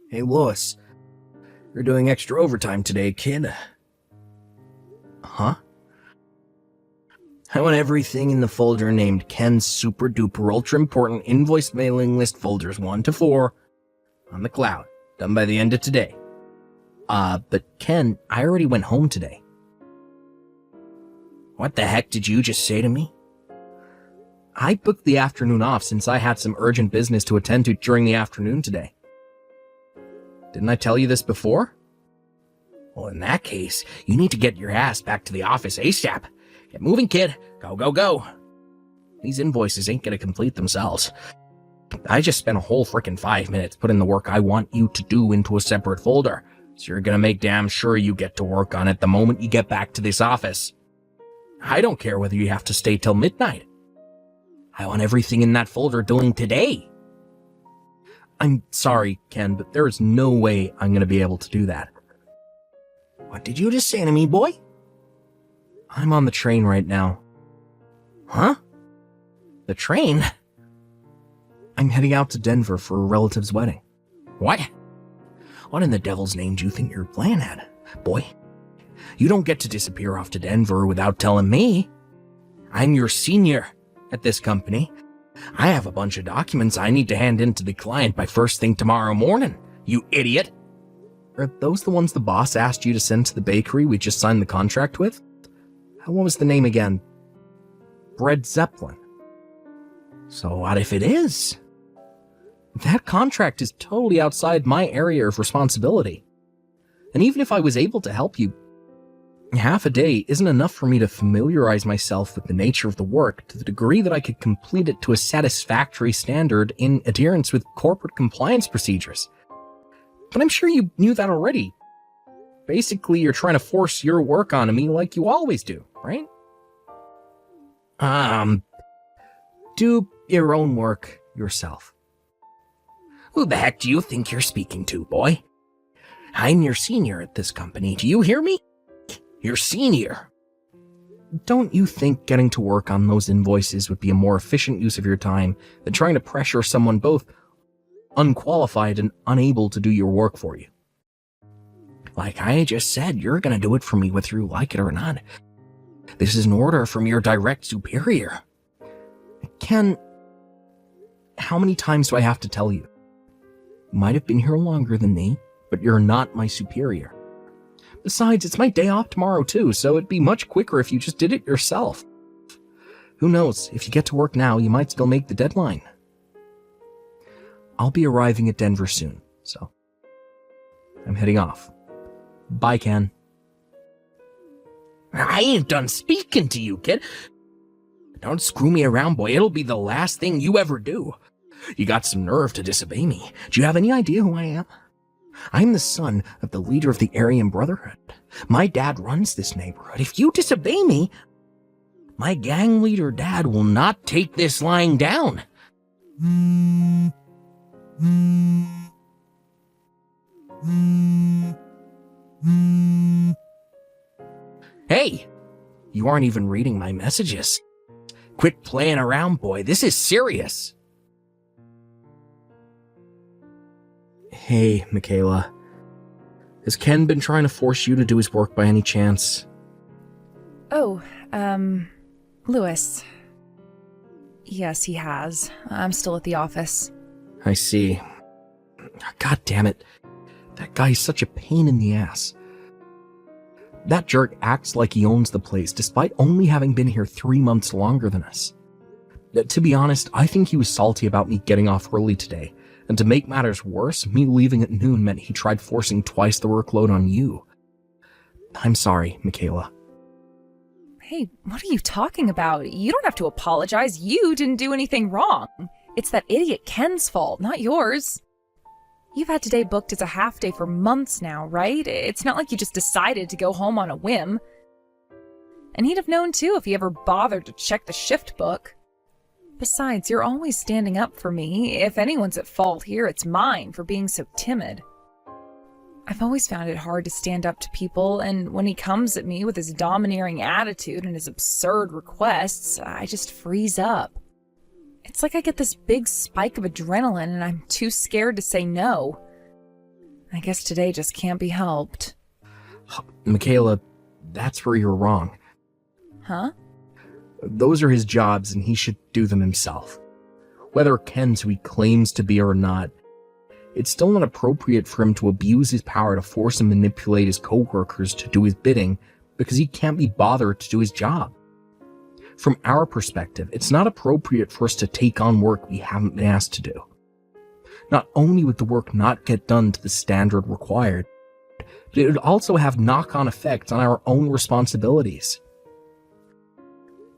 Hey, Lois. You're doing extra overtime today, kid. Huh? I want everything in the folder named Ken's Super Duper Ultra Important Invoice Mailing List Folders 1 to 4 on the cloud, done by the end of today. But Ken, I already went home today. What the heck did you just say to me? I booked the afternoon off since I had some urgent business to attend to during the afternoon today. Didn't I tell you this before? Well, in that case, you need to get your ass back to the office ASAP. Get moving, kid. Go, go, go. These invoices ain't gonna complete themselves. I just spent a whole frickin' 5 minutes putting the work I want you to do into a separate folder, so you're gonna make damn sure you get to work on it the moment you get back to this office. I don't care whether you have to stay till midnight. I want everything in that folder doing today. I'm sorry, Ken, but there is no way I'm gonna be able to do that. What did you just say to me, boy? I'm on the train right now. Huh? The train? I'm heading out to Denver for a relative's wedding. What? What in the devil's name do you think you're playing at, boy? You don't get to disappear off to Denver without telling me. I'm your senior at this company. I have a bunch of documents I need to hand in to the client by first thing tomorrow morning, you idiot. Are those the ones the boss asked you to send to the bakery we just signed the contract with? What was the name again? Bread Zeppelin. So what if it is? That contract is totally outside my area of responsibility. And even if I was able to help you, half a day isn't enough for me to familiarize myself with the nature of the work to the degree that I could complete it to a satisfactory standard in adherence with corporate compliance procedures. But I'm sure you knew that already. Basically, you're trying to force your work onto me like you always do, right? Do your own work yourself. Who the heck do you think you're speaking to, boy? I'm your senior at this company. Do you hear me? Your senior. Don't you think getting to work on those invoices would be a more efficient use of your time than trying to pressure someone both unqualified and unable to do your work for you? Like I just said, you're gonna do it for me whether you like it or not. This is an order from your direct superior. Ken, how many times do I have to tell you? You might have been here longer than me, but you're not my superior. Besides, it's my day off tomorrow too, so it'd be much quicker if you just did it yourself. Who knows, if you get to work now, you might still make the deadline. I'll be arriving at Denver soon, so I'm heading off. Bye, Ken. I ain't done speaking to you, kid. Don't screw me around, boy. It'll be the last thing you ever do. You got some nerve to disobey me. Do you have any idea who I am? I'm the son of the leader of the Aryan Brotherhood. My dad runs this neighborhood. If you disobey me, my gang leader dad will not take this lying down. Hey, you aren't even reading my messages. Quit playing around, boy. This is serious. Hey, Michaela. Has Ken been trying to force you to do his work by any chance? Oh, Lewis. Yes, he has. I'm still at the office. I see. God damn it. That guy's such a pain in the ass. That jerk acts like he owns the place despite only having been here 3 months longer than us. To be honest, I think he was salty about me getting off early today. And to make matters worse, me leaving at noon meant he tried forcing twice the workload on you. I'm sorry, Michaela. Hey, what are you talking about? You don't have to apologize. You didn't do anything wrong. It's that idiot Ken's fault, not yours. You've had today booked as a half day for months now, right? It's not like you just decided to go home on a whim. And he'd have known too if he ever bothered to check the shift book. Besides, you're always standing up for me. If anyone's at fault here, it's mine for being so timid. I've always found it hard to stand up to people, and when he comes at me with his domineering attitude and his absurd requests, I just freeze up. It's like I get this big spike of adrenaline and I'm too scared to say no. I guess today just can't be helped. Michaela, that's where you're wrong. Huh? Those are his jobs, and he should do them himself. Whether Ken's who he claims to be or not, it's still not appropriate for him to abuse his power to force and manipulate his co-workers to do his bidding because he can't be bothered to do his job. From our perspective, it's not appropriate for us to take on work we haven't been asked to do. Not only would the work not get done to the standard required, but it would also have knock-on effects on our own responsibilities.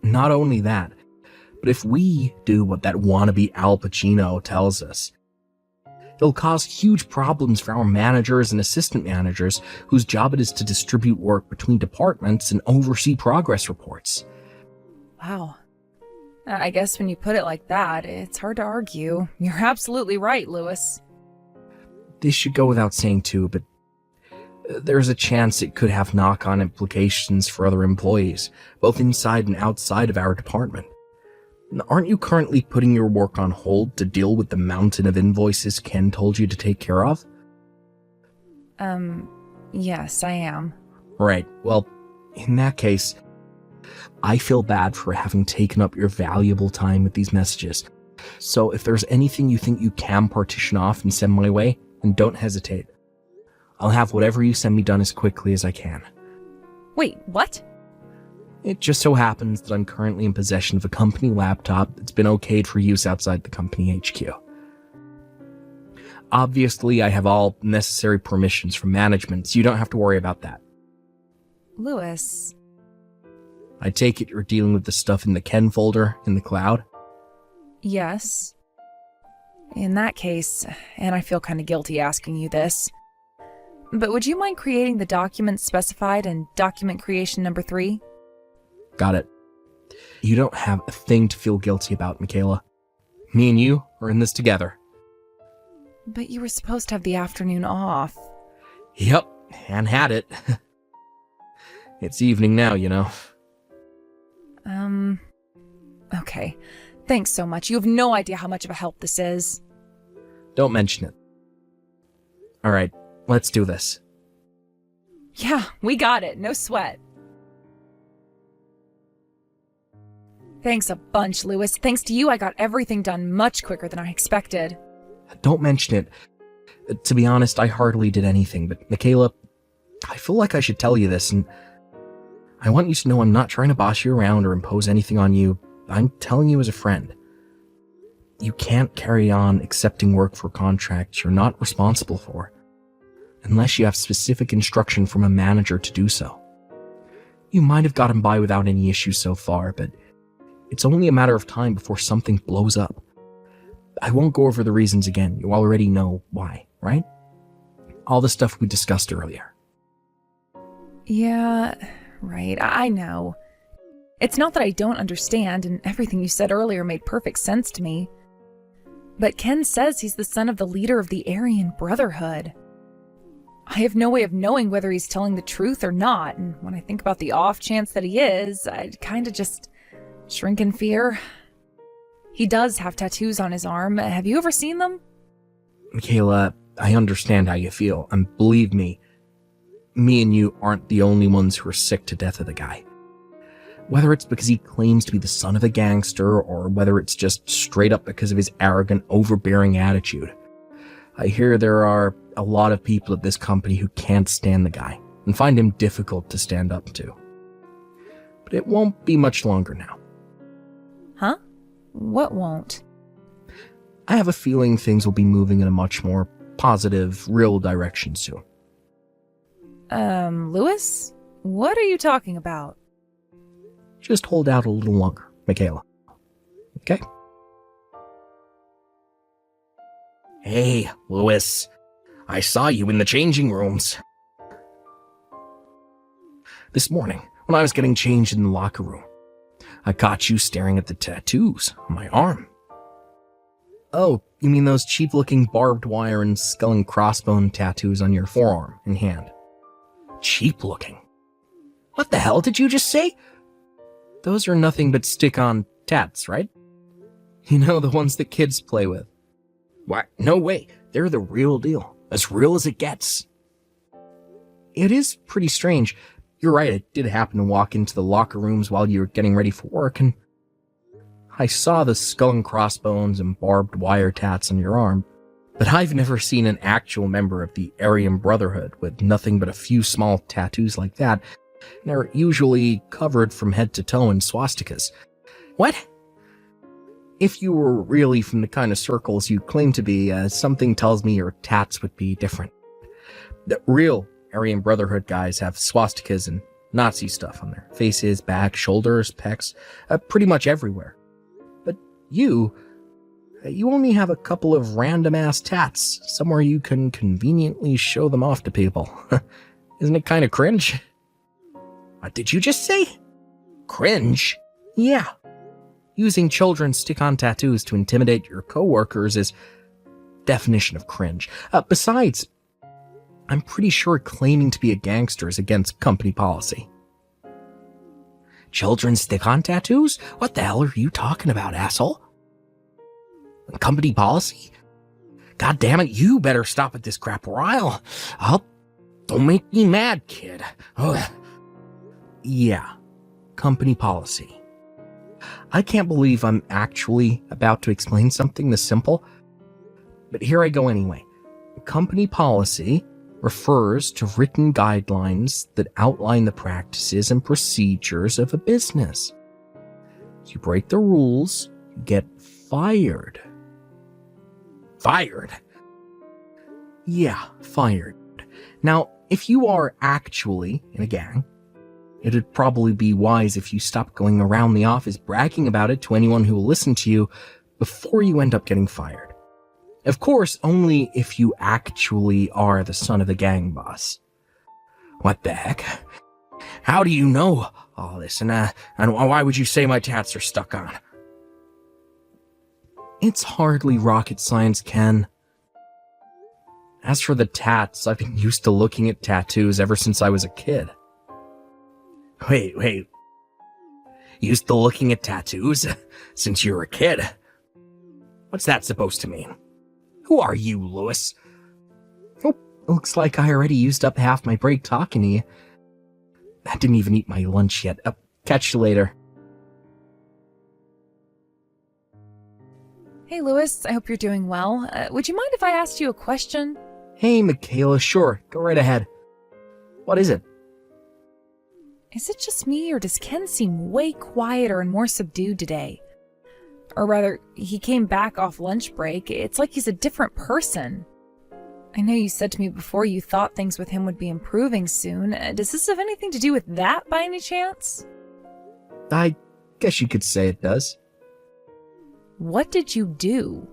Not only that, but if we do what that wannabe Al Pacino tells us, it'll cause huge problems for our managers and assistant managers whose job it is to distribute work between departments and oversee progress reports. Wow. I guess when you put it like that, it's hard to argue. You're absolutely right, Lewis. This should go without saying too, but there's a chance it could have knock-on implications for other employees, both inside and outside of our department. Aren't you currently putting your work on hold to deal with the mountain of invoices Ken told you to take care of? Yes, I am. Right, well, in that case, I feel bad for having taken up your valuable time with these messages. So if there's anything you think you can partition off and send my way, then don't hesitate. I'll have whatever you send me done as quickly as I can. Wait, what? It just so happens that I'm currently in possession of a company laptop that's been okayed for use outside the company HQ. Obviously, I have all necessary permissions from management, so you don't have to worry about that. Lewis. I take it you're dealing with the stuff in the Ken folder in the cloud? Yes. In that case, and I feel kind of guilty asking you this, but would you mind creating the documents specified in document creation number 3? Got it. You don't have a thing to feel guilty about, Michaela. Me and you are in this together. But you were supposed to have the afternoon off. Yep, and had it. It's evening now, you know. Okay. Thanks so much. You have no idea how much of a help this is. Don't mention it. Alright, let's do this. Yeah, we got it. No sweat. Thanks a bunch, Lewis. Thanks to you, I got everything done much quicker than I expected. Don't mention it. To be honest, I hardly did anything, but Michaela, I feel like I should tell you this, and I want you to know I'm not trying to boss you around or impose anything on you. I'm telling you as a friend. You can't carry on accepting work for contracts you're not responsible for, unless you have specific instruction from a manager to do so. You might have gotten by without any issues so far, but it's only a matter of time before something blows up. I won't go over the reasons again. You already know why, right? All the stuff we discussed earlier. Yeah, right. I know. It's not that I don't understand, and everything you said earlier made perfect sense to me. But Ken says he's the son of the leader of the Aryan Brotherhood. I have no way of knowing whether he's telling the truth or not, and when I think about the off chance that he is, I kind of just shrink in fear. He does have tattoos on his arm. Have you ever seen them? Michaela, I understand how you feel, and believe me and you aren't the only ones who are sick to death of the guy. Whether it's because he claims to be the son of a gangster, or whether it's just straight up because of his arrogant, overbearing attitude. I hear there are a lot of people at this company who can't stand the guy, and find him difficult to stand up to. But it won't be much longer now. Huh? What won't? I have a feeling things will be moving in a much more positive, real direction soon. Lewis? What are you talking about? Just hold out a little longer, Michaela. Okay? Hey, Lewis. I saw you in the changing rooms. This morning, when I was getting changed in the locker room, I caught you staring at the tattoos on my arm. Oh, you mean those cheap-looking barbed wire and skull and crossbone tattoos on your forearm and hand? Cheap-looking? What the hell did you just say? Those are nothing but stick-on tats, right? You know, the ones that kids play with. What? No way. They're the real deal. As real as it gets. It is pretty strange. You're right, I did happen to walk into the locker rooms while you were getting ready for work, and I saw the skull and crossbones and barbed wire tats on your arm. But I've never seen an actual member of the Aryan Brotherhood with nothing but a few small tattoos like that. They're usually covered from head to toe in swastikas. What? If you were really from the kind of circles you claim to be, something tells me your tats would be different. The real Aryan Brotherhood guys have swastikas and Nazi stuff on their faces, back, shoulders, pecs, pretty much everywhere. But you only have a couple of random-ass tats, somewhere you can conveniently show them off to people. Isn't it kind of cringe? What did you just say? Cringe? Yeah. Using children's stick-on tattoos to intimidate your coworkers is definition of cringe. Besides, I'm pretty sure claiming to be a gangster is against company policy. Children's stick-on tattoos? What the hell are you talking about, asshole? Company policy? God damn it, you better stop at this crap or I'll... Don't make me mad, kid. Ugh. Yeah, company policy. I can't believe I'm actually about to explain something this simple, but here I go anyway. Company policy refers to written guidelines that outline the practices and procedures of a business. If you break the rules, you get fired. Fired? Yeah, fired. Now, if you are actually in a gang, it'd probably be wise if you stopped going around the office bragging about it to anyone who will listen to you before you end up getting fired. Of course, only if you actually are the son of the gang boss. What the heck? How do you know all this, and why would you say my tats are stuck on? It's hardly rocket science, Ken. As for the tats, I've been used to looking at tattoos ever since I was a kid. Wait. Used to looking at tattoos since you were a kid? What's that supposed to mean? Who are you, Lewis? Oh, looks like I already used up half my break talking to you. I didn't even eat my lunch yet. Catch you later. Hey, Lewis, I hope you're doing well. Would you mind if I asked you a question? Hey, Michaela, sure, go right ahead. What is it? Is it just me, or does Ken seem way quieter and more subdued today? Or rather, he came back off lunch break. It's like he's a different person. I know you said to me before you thought things with him would be improving soon. Does this have anything to do with that by any chance? I guess you could say it does. What did you do?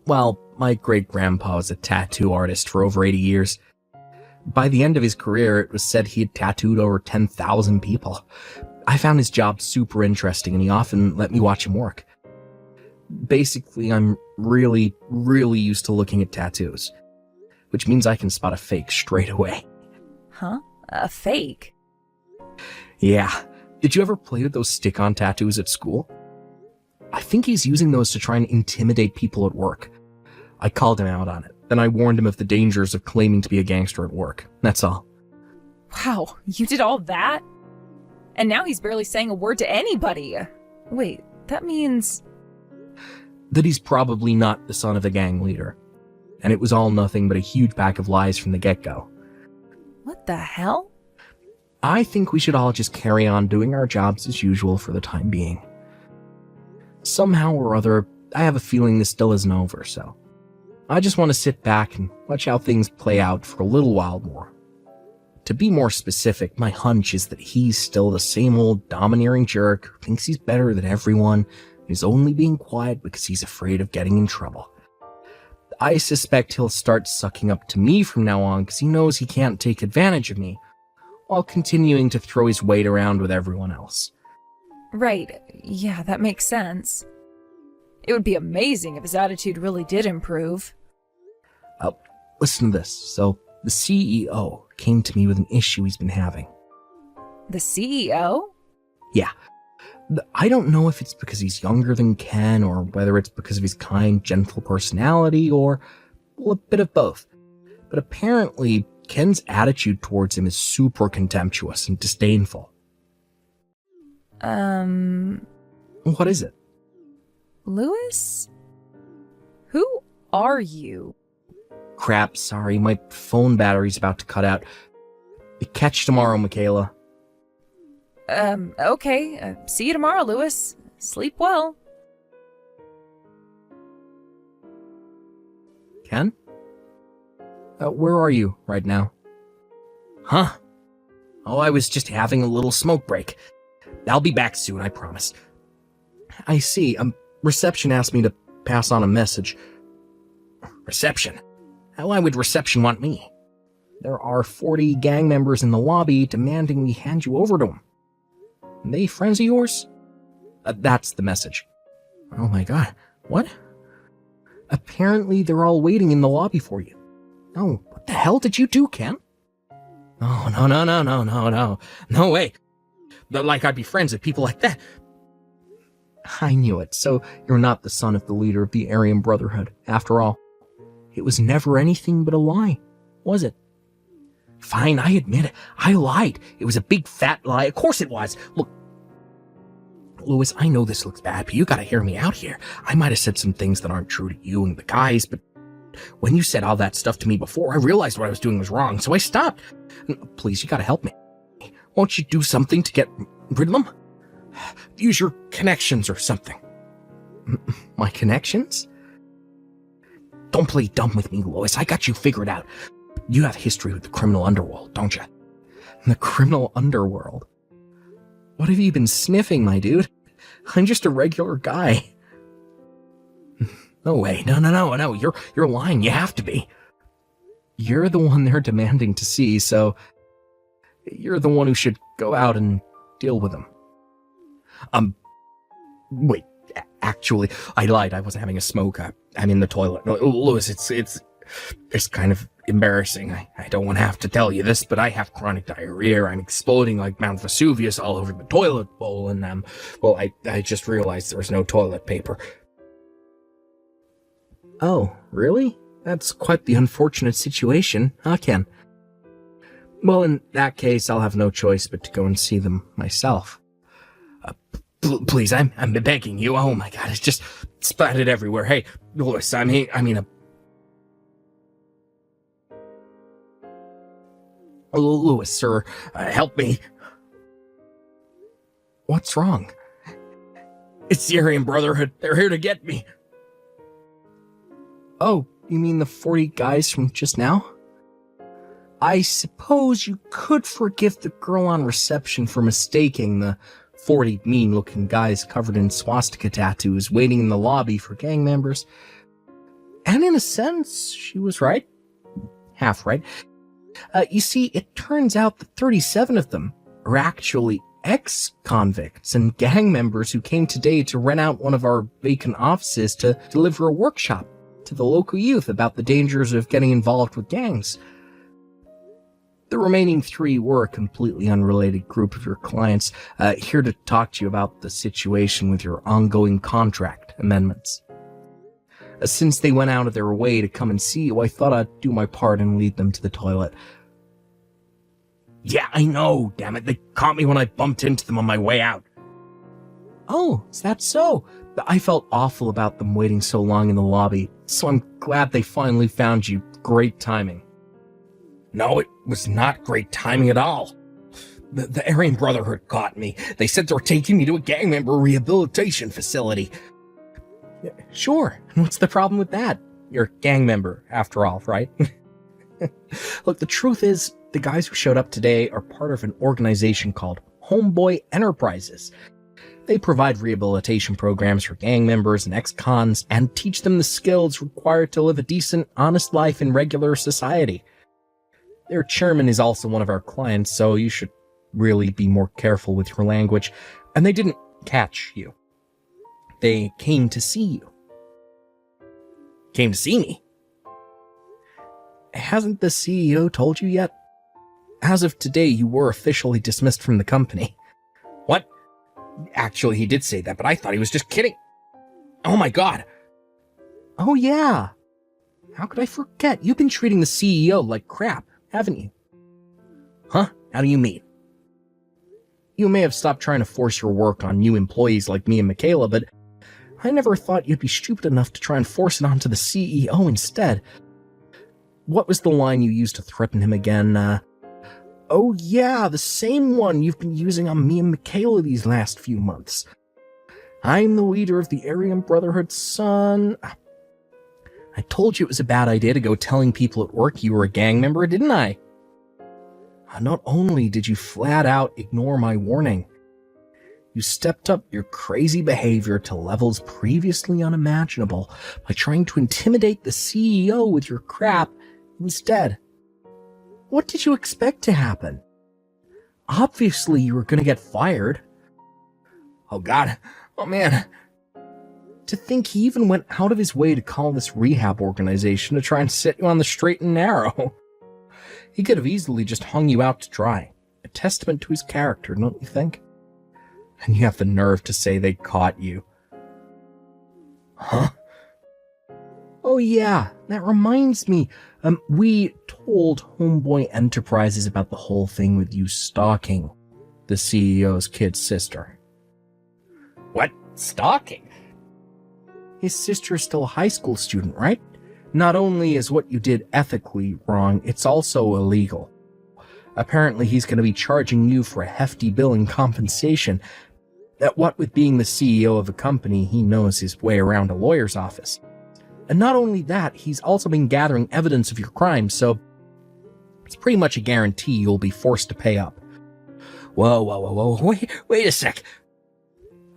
Well, my great-grandpa was a tattoo artist for over 80 years. By the end of his career, it was said he had tattooed over 10,000 people. I found his job super interesting, and he often let me watch him work. Basically, I'm really used to looking at tattoos, which means I can spot a fake straight away. Huh? A fake? Yeah. Did you ever play with those stick-on tattoos at school? I think he's using those to try and intimidate people at work. I called him out on it. Then I warned him of the dangers of claiming to be a gangster at work. That's all. Wow, you did all that? And now he's barely saying a word to anybody. Wait, that means... That he's probably not the son of the gang leader. And it was all nothing but a huge pack of lies from the get-go. What the hell? I think we should all just carry on doing our jobs as usual for the time being. Somehow or other, I have a feeling this still isn't over, so I just want to sit back and watch how things play out for a little while more. To be more specific, my hunch is that he's still the same old domineering jerk who thinks he's better than everyone and is only being quiet because he's afraid of getting in trouble. I suspect he'll start sucking up to me from now on because he knows he can't take advantage of me, while continuing to throw his weight around with everyone else. Right, yeah, that makes sense. It would be amazing if his attitude really did improve. Listen to this. So, the CEO came to me with an issue he's been having. The CEO? Yeah. I don't know if it's because he's younger than Ken, or whether it's because of his kind, gentle personality, or Well, a bit of both. But apparently, Ken's attitude towards him is super contemptuous and disdainful. What is it? Lewis? Who are you? Crap, sorry, my phone battery's about to cut out. Catch you tomorrow, Michaela. Okay. See you tomorrow, Lewis. Sleep well. Ken? Where are you right now? Huh? Oh, I was just having a little smoke break. I'll be back soon, I promise. I see. Reception asked me to pass on a message. Reception? Why would reception want me? There are 40 gang members in the lobby demanding we hand you over to them. They friends of yours? That's the message. Oh my god. What? Apparently they're all waiting in the lobby for you. Oh, what the hell did you do, Ken? Oh, no. No way. Like I'd be friends with people like that. I knew it. So you're not the son of the leader of the Aryan Brotherhood, after all. It was never anything but a lie, was it? Fine, I admit it. I lied. It was a big fat lie. Of course it was. Look, Lewis, I know this looks bad, but you gotta hear me out here. I might have said some things that aren't true to you and the guys, but when you said all that stuff to me before, I realized what I was doing was wrong, so I stopped. Please, you gotta help me. Won't you do something to get rid of them? Use your connections or something. My connections? Don't play dumb with me, Lois. I got you figured out. You have history with the criminal underworld, don't you? The criminal underworld? What have you been sniffing, my dude? I'm just a regular guy. No way. No. You're lying. You have to be. You're the one they're demanding to see, so you're the one who should go out and deal with them. Wait. Actually, I lied. I wasn't having a smoke. I'm in the toilet. No, Lewis, it's kind of embarrassing. I don't want to have to tell you this, but I have chronic diarrhea. I'm exploding like Mount Vesuvius all over the toilet bowl, and I just realized there was no toilet paper. Oh, really? That's quite the unfortunate situation, huh, Ken? Well, in that case, I'll have no choice but to go and see them myself. Please, I'm begging you. Oh my god, it's just splattered everywhere. Hey, Lewis, I mean, Lewis, sir, help me. What's wrong? It's the Aryan Brotherhood. They're here to get me. Oh, you mean the 40 guys from just now? I suppose you could forgive the girl on reception for mistaking the 40 mean-looking guys covered in swastika tattoos waiting in the lobby for gang members. And in a sense, she was right. Half right. You see, it turns out that 37 of them are actually ex-convicts and gang members who came today to rent out one of our vacant offices to deliver a workshop to the local youth about the dangers of getting involved with gangs. The remaining 3 were a completely unrelated group of your clients, here to talk to you about the situation with your ongoing contract amendments. Since they went out of their way to come and see you, I thought I'd do my part and lead them to the toilet. Yeah, I know, damn it. They caught me when I bumped into them on my way out. Oh, is that so? I felt awful about them waiting so long in the lobby, so I'm glad they finally found you. Great timing. No, it was not great timing at all. The Aryan Brotherhood caught me. They said they were taking me to a gang member rehabilitation facility. Sure, what's the problem with that? You're a gang member, after all, right? Look, the truth is, the guys who showed up today are part of an organization called Homeboy Enterprises. They provide rehabilitation programs for gang members and ex-cons and teach them the skills required to live a decent, honest life in regular society. Their chairman is also one of our clients, so you should really be more careful with your language. And they didn't catch you. They came to see you. Came to see me? Hasn't the CEO told you yet? As of today, you were officially dismissed from the company. What? Actually, he did say that, but I thought he was just kidding. Oh my god. Oh yeah. How could I forget? You've been treating the CEO like crap, haven't you? Huh? How do you mean? You may have stopped trying to force your work on new employees like me and Michaela, but I never thought you'd be stupid enough to try and force it onto the CEO instead. What was the line you used to threaten him again? Oh yeah, the same one you've been using on me and Michaela these last few months. I'm the leader of the Aryan Brotherhood, son. I told you it was a bad idea to go telling people at work you were a gang member, didn't I? Not only did you flat out ignore my warning, you stepped up your crazy behavior to levels previously unimaginable by trying to intimidate the CEO with your crap instead. What did you expect to happen? Obviously, you were going to get fired. Oh God. Oh man. To think he even went out of his way to call this rehab organization to try and set you on the straight and narrow. He could have easily just hung you out to dry. A testament to his character, don't you think? And you have the nerve to say they caught you. Huh? Oh yeah, that reminds me. We told Homeboy Enterprises about the whole thing with you stalking the CEO's kid's sister. What? Stalking? His sister is still a high school student, right? Not only is what you did ethically wrong, it's also illegal. Apparently he's going to be charging you for a hefty bill in compensation. That what with being the CEO of a company, he knows his way around a lawyer's office. And not only that, he's also been gathering evidence of your crimes, so it's pretty much a guarantee you'll be forced to pay up. Whoa, wait a sec.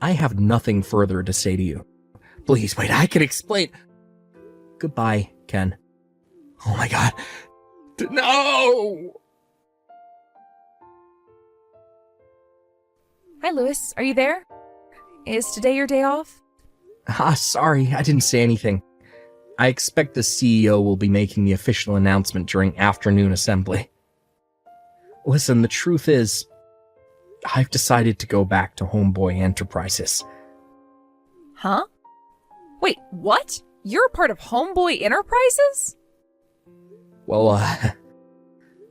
I have nothing further to say to you. Please, wait, I can explain. Goodbye, Ken. Oh my God. No! Hi, Lewis. Are you there? Is today your day off? Sorry, I didn't say anything. I expect the CEO will be making the official announcement during afternoon assembly. Listen, the truth is, I've decided to go back to Homeboy Enterprises. Huh? Wait, what? You're a part of Homeboy Enterprises? Well,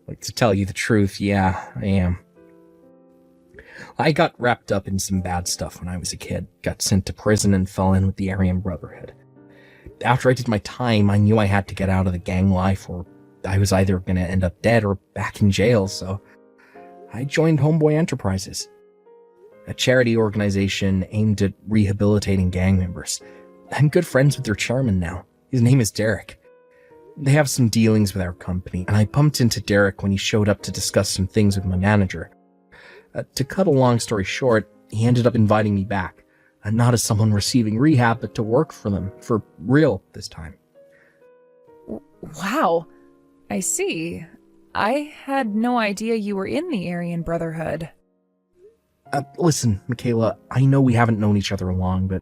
like to tell you the truth, yeah, I am. I got wrapped up in some bad stuff when I was a kid, got sent to prison and fell in with the Aryan Brotherhood. After I did my time, I knew I had to get out of the gang life, or I was either going to end up dead or back in jail, so I joined Homeboy Enterprises, a charity organization aimed at rehabilitating gang members. I'm good friends with their chairman now. His name is Derek. They have some dealings with our company, and I bumped into Derek when he showed up to discuss some things with my manager. To cut a long story short, he ended up inviting me back. Not as someone receiving rehab, but to work for them, for real this time. Wow. I see. I had no idea you were in the Aryan Brotherhood. Listen, Michaela, I know we haven't known each other long, but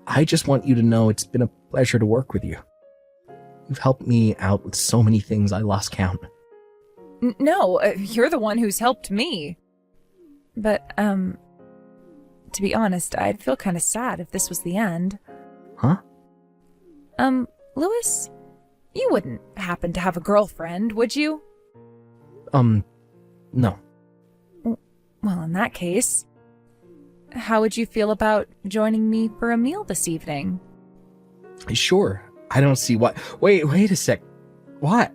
I just want you to know it's been a pleasure to work with you. You've helped me out with so many things I lost count. No, you're the one who's helped me. But, to be honest, I'd feel kind of sad if this was the end. Huh? Lewis, you wouldn't happen to have a girlfriend, would you? No. Well, in that case, how would you feel about joining me for a meal this evening? Sure. I don't see why. Wait a sec. What?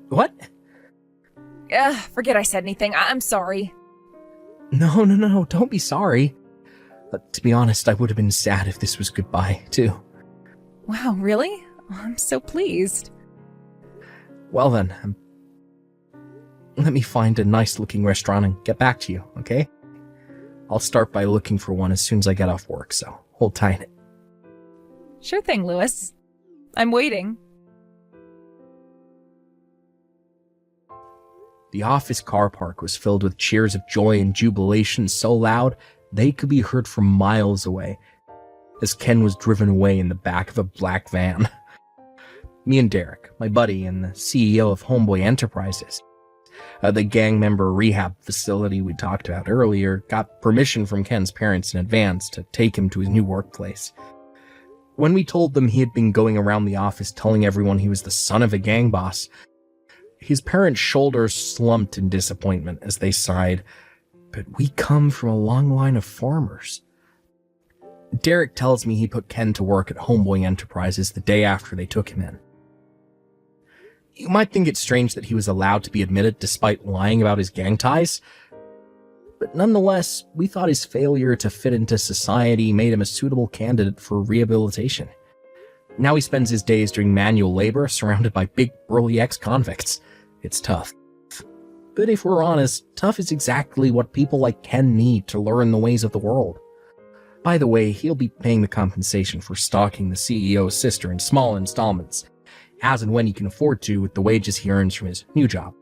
Forget I said anything. I'm sorry. No, don't be sorry. But to be honest, I would have been sad if this was goodbye, too. Wow, really? I'm so pleased. Well then, let me find a nice-looking restaurant and get back to you, okay? I'll start by looking for one as soon as I get off work, so hold tight. Sure thing, Lewis. I'm waiting. The office car park was filled with cheers of joy and jubilation so loud they could be heard from miles away as Ken was driven away in the back of a black van. Me and Derek, my buddy and the CEO of Homeboy Enterprises, the gang member rehab facility we talked about earlier, got permission from Ken's parents in advance to take him to his new workplace. When we told them he had been going around the office telling everyone he was the son of a gang boss, his parents' shoulders slumped in disappointment as they sighed, "But we come from a long line of farmers." Derek tells me he put Ken to work at Homeboy Enterprises the day after they took him in. You might think it's strange that he was allowed to be admitted despite lying about his gang ties, but nonetheless, we thought his failure to fit into society made him a suitable candidate for rehabilitation. Now he spends his days doing manual labor surrounded by big, burly ex-convicts. It's tough. But if we're honest, tough is exactly what people like Ken need to learn the ways of the world. By the way, he'll be paying the compensation for stalking the CEO's sister in small installments, as and when he can afford to with the wages he earns from his new job.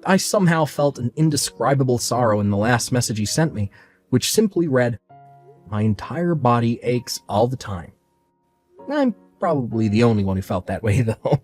I somehow felt an indescribable sorrow in the last message he sent me, which simply read, "My entire body aches all the time." I'm probably the only one who felt that way, though.